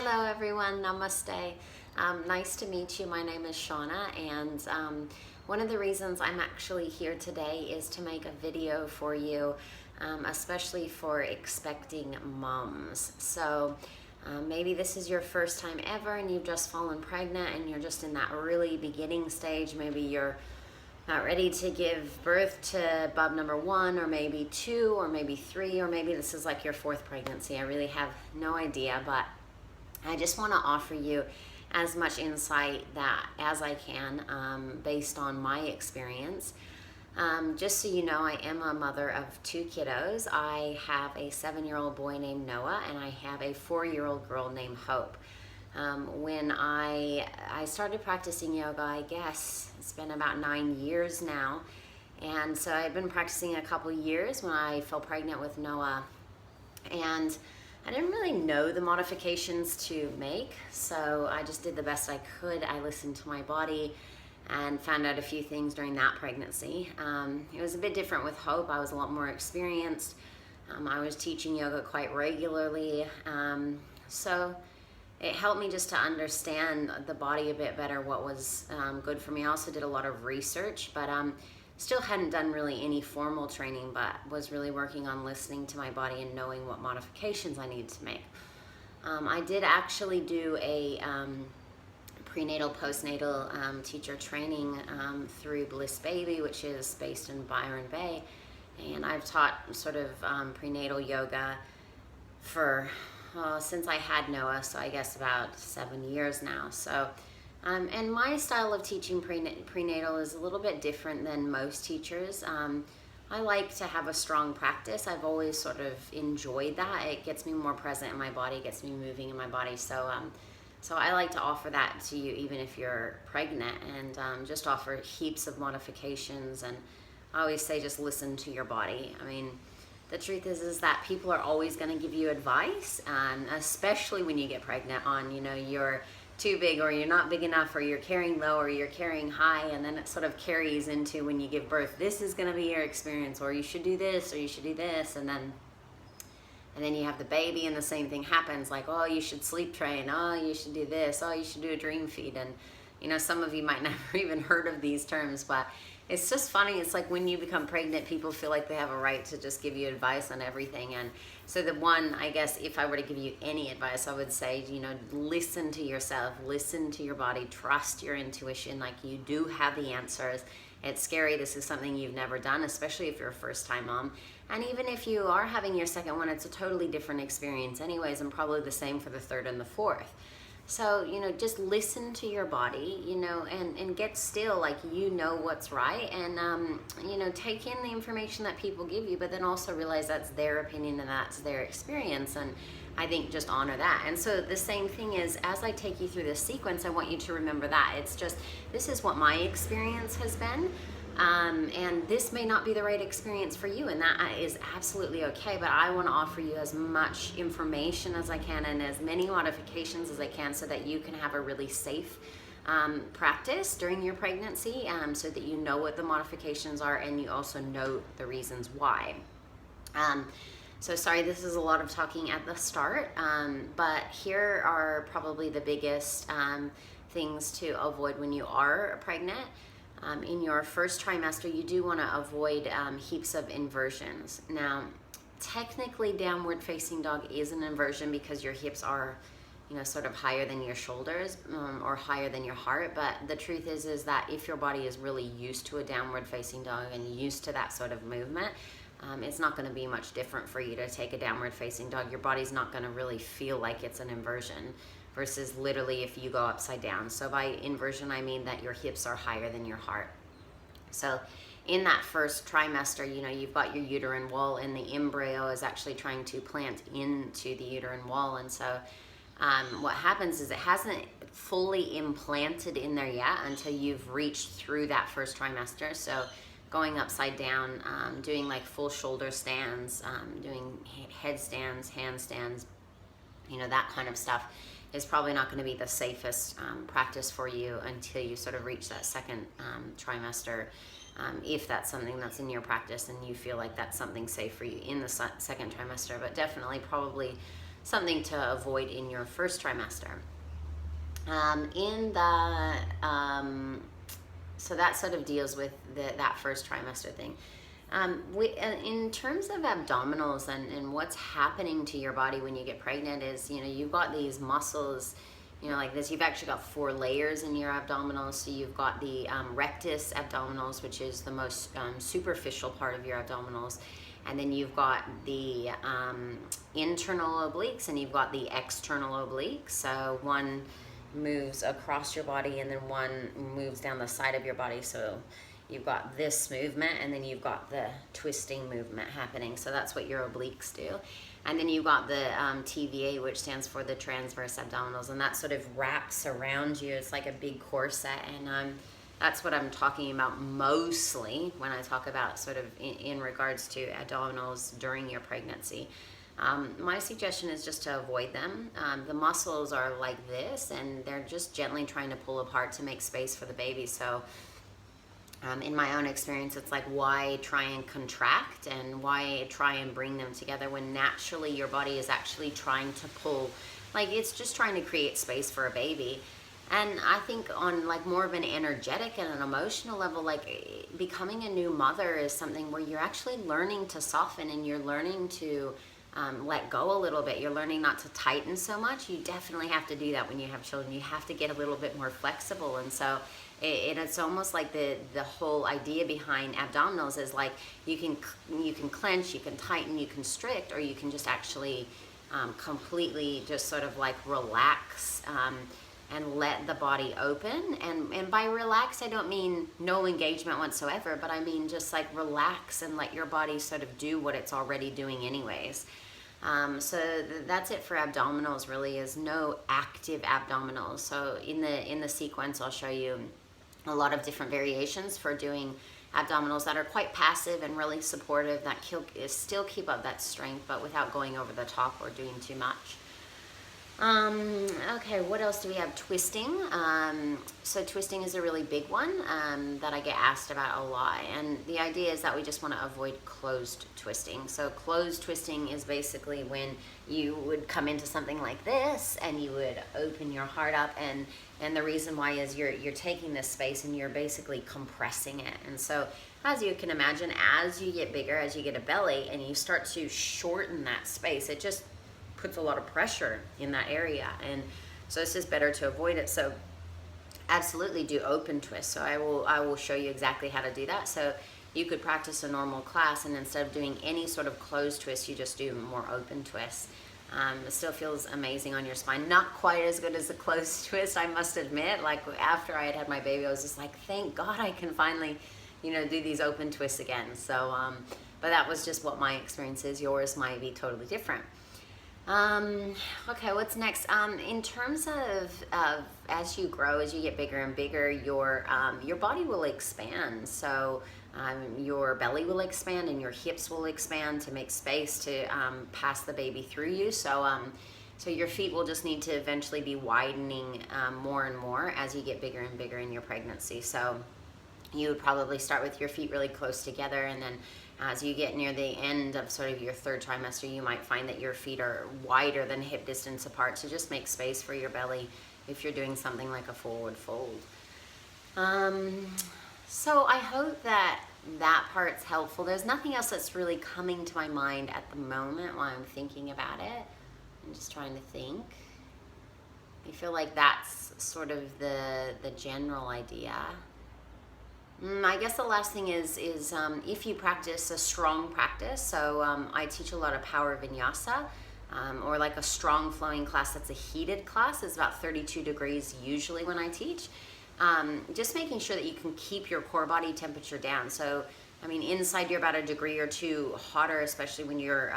Hello everyone, namaste. Nice to meet you. My name is Shauna, and one of the reasons I'm actually here today is to make a video for you, especially for expecting moms. So maybe this is your first time ever and you've just fallen pregnant and you're just in that really beginning stage. Maybe you're not ready to give birth to bub number 1 or maybe 2 or maybe 3, or maybe this is like your 4th pregnancy. I really have no idea, but I just want to offer you as much insight as I can based on my experience. Just so you know, I am a mother of 2 kiddos. I have a 7-year-old boy named Noah and I have a 4-year-old girl named Hope. When I started practicing yoga, I guess it's been about 9 years now. And so I've been practicing a couple years when I fell pregnant with Noah. And I didn't really know the modifications to make, so I just did the best I could. I listened to my body and found out a few things during that pregnancy. It was a bit different with Hope. I was a lot more experienced. I was teaching yoga quite regularly. So it helped me just to understand the body a bit better, what was good for me. I also did a lot of research, but still hadn't done really any formal training, but was really working on listening to my body and knowing what modifications I needed to make. I did actually do a prenatal, postnatal teacher training through Bliss Baby, which is based in Byron Bay. And I've taught sort of prenatal yoga for since I had Noah, so I guess about 7 years now. So, and my style of teaching prenatal is a little bit different than most teachers. I like to have a strong practice. I've always sort of enjoyed that. It gets me more present in my body, gets me moving in my body. So, so I like to offer that to you even if you're pregnant, and just offer heaps of modifications. And I always say just listen to your body. I mean, the truth is that people are always going to give you advice, especially when you get pregnant on, you're too big or you're not big enough or you're carrying low or you're carrying high, and then it sort of carries into when you give birth. This is going to be your experience, or you should do this or you should do this, and then you have the baby and the same thing happens, like, oh, you should sleep train, oh, you should do this, oh, you should do a dream feed. And some of you might never even heard of these terms, but it's just funny. It's like when you become pregnant, people feel like they have a right to just give you advice on everything. And so the one, I guess, if I were to give you any advice, I would say, listen to yourself, listen to your body, trust your intuition. Like, you do have the answers. It's scary. This is something you've never done, especially if you're a first-time mom. And even if you are having your second one, it's a totally different experience anyways, and probably the same for the 3rd and the 4th. So, just listen to your body, and get still, like, what's right. And, take in the information that people give you, but then also realize that's their opinion and that's their experience. And I think just honor that. And so the same thing is, as I take you through this sequence, I want you to remember that. It's just, this is what my experience has been. And this may not be the right experience for you, and that is absolutely okay, but I want to offer you as much information as I can and as many modifications as I can so that you can have a really safe practice during your pregnancy, so that you know what the modifications are and you also know the reasons why. So sorry, this is a lot of talking at the start, but here are probably the biggest things to avoid when you are pregnant. In your first trimester, you do want to avoid heaps of inversions. Now, technically, downward facing dog is an inversion because your hips are, sort of higher than your shoulders, or higher than your heart. But the truth is that if your body is really used to a downward facing dog and used to that sort of movement, it's not going to be much different for you to take a downward facing dog. Your body's not going to really feel like it's an inversion, versus literally if you go upside down. So by inversion, I mean that your hips are higher than your heart. So in that first trimester, you've got your uterine wall, and the embryo is actually trying to plant into the uterine wall. And so what happens is it hasn't fully implanted in there yet until you've reached through that first trimester. So going upside down, doing like full shoulder stands, doing headstands, handstands, that kind of stuff is probably not going to be the safest practice for you until you sort of reach that second trimester, if that's something that's in your practice and you feel like that's something safe for you in the second trimester. But definitely probably something to avoid in your first trimester. In the So that sort of deals with that first trimester thing. In terms of abdominals and what's happening to your body when you get pregnant is, you've got these muscles, like this. You've actually got 4 layers in your abdominals. So you've got the rectus abdominals, which is the most superficial part of your abdominals. And then you've got the internal obliques and you've got the external obliques. So one moves across your body and then one moves down the side of your body. So you've got this movement and then you've got the twisting movement happening. So that's what your obliques do. And then you've got the TVA, which stands for the transverse abdominals, and that sort of wraps around you. It's like a big corset, and that's what I'm talking about mostly when I talk about sort of in regards to abdominals during your pregnancy. My suggestion is just to avoid them. The muscles are like this, and they're just gently trying to pull apart to make space for the baby. So in my own experience, it's like, why try and contract and why try and bring them together when naturally your body is actually trying to pull, like it's just trying to create space for a baby. And I think on like more of an energetic and an emotional level, like becoming a new mother is something where you're actually learning to soften and you're learning to let go a little bit. You're learning not to tighten so much. You definitely have to do that when you have children. You have to get a little bit more flexible. And so it's almost like the whole idea behind abdominals is like you can clench, you can tighten, you can constrict, or you can just actually completely just sort of like relax and let the body open. And by relax, I don't mean no engagement whatsoever, but I mean just like relax and let your body sort of do what it's already doing anyways. So that's it for abdominals, really, is no active abdominals. So in the sequence, I'll show you a lot of different variations for doing abdominals that are quite passive and really supportive, that still keep up that strength, but without going over the top or doing too much. Okay, what else do we have? Twisting. So twisting is a really big one that I get asked about a lot, and the idea is that we just want to avoid closed twisting. So closed twisting is basically when you would come into something like this and you would open your heart up, and the reason why is you're taking this space and you're basically compressing it. And so as you can imagine, as you get bigger, as you get a belly and you start to shorten that space, it just puts a lot of pressure in that area, and so it's just better to avoid it. So absolutely do open twists. So I will show you exactly how to do that. So you could practice a normal class, and instead of doing any sort of closed twist, you just do more open twists. It still feels amazing on your spine. Not quite as good as a closed twist, I must admit. Like after I had my baby, I was just like, thank God I can finally, do these open twists again. So, but that was just what my experience is. Yours might be totally different. Okay, what's next? In terms of as you grow, as you get bigger and bigger, your body will expand. So your belly will expand and your hips will expand to make space to pass the baby through you. So so your feet will just need to eventually be widening more and more as you get bigger and bigger in your pregnancy. So you would probably start with your feet really close together, and then as you get near the end of sort of your third trimester, you might find that your feet are wider than hip distance apart. So just make space for your belly if you're doing something like a forward fold. So I hope that part's helpful. There's nothing else that's really coming to my mind at the moment while I'm thinking about it. I'm just trying to think. I feel like that's sort of the general idea. I guess the last thing is if you practice a strong practice, so I teach a lot of power vinyasa, or like a strong flowing class that's a heated class. It's about 32 degrees usually when I teach. Just making sure that you can keep your core body temperature down. So, I mean, inside you're about a degree or two hotter, especially when you're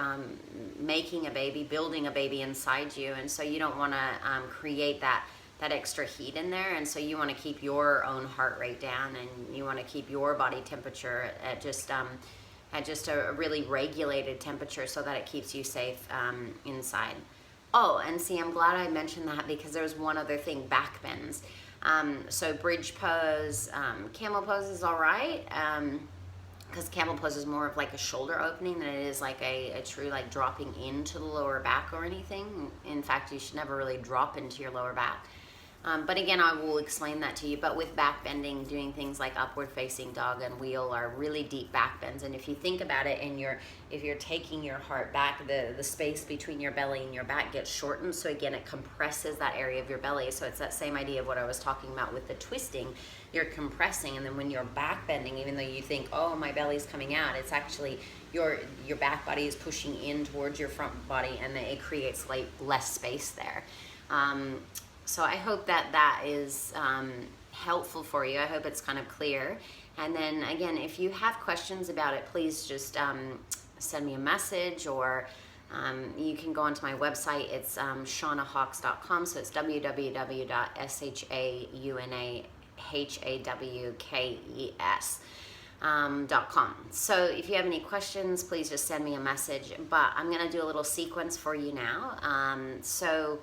making a baby, building a baby inside you. And so you don't want to create that extra heat in there, and so you want to keep your own heart rate down, and you want to keep your body temperature at just a really regulated temperature so that it keeps you safe inside. Oh, and see, I'm glad I mentioned that because there's one other thing: back bends. So bridge pose, camel pose is all right. because camel pose is more of like a shoulder opening than it is like a true like dropping into the lower back or anything. In fact, you should never really drop into your lower back. But again, I will explain that to you. But with back bending, doing things like upward facing dog and wheel are really deep back bends. And if you think about it, and if you're taking your heart back, the space between your belly and your back gets shortened. So again, it compresses that area of your belly. So it's that same idea of what I was talking about with the twisting. You're compressing, and then when you're back bending, even though you think, oh, my belly's coming out, it's actually your back body is pushing in towards your front body, and it creates like less space there. So I hope that is helpful for you. I hope it's kind of clear. And then again, if you have questions about it, please just send me a message, or you can go onto my website. It's shaunahawks.com. So it's www.shaunahawkes.com. So if you have any questions, please just send me a message. But I'm going to do a little sequence for you now. So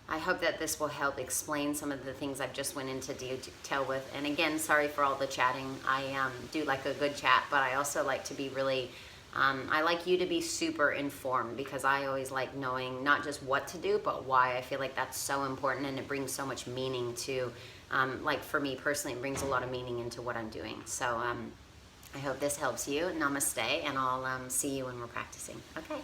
I hope that this will help explain some of the things I've just went into detail with. And again, sorry for all the chatting. I do like a good chat, but I also like to be really, I like you to be super informed, because I always like knowing not just what to do, but why. I feel like that's so important, and it brings so much meaning to, like for me personally, it brings a lot of meaning into what I'm doing. So I hope this helps you. Namaste, and I'll see you when we're practicing. Okay.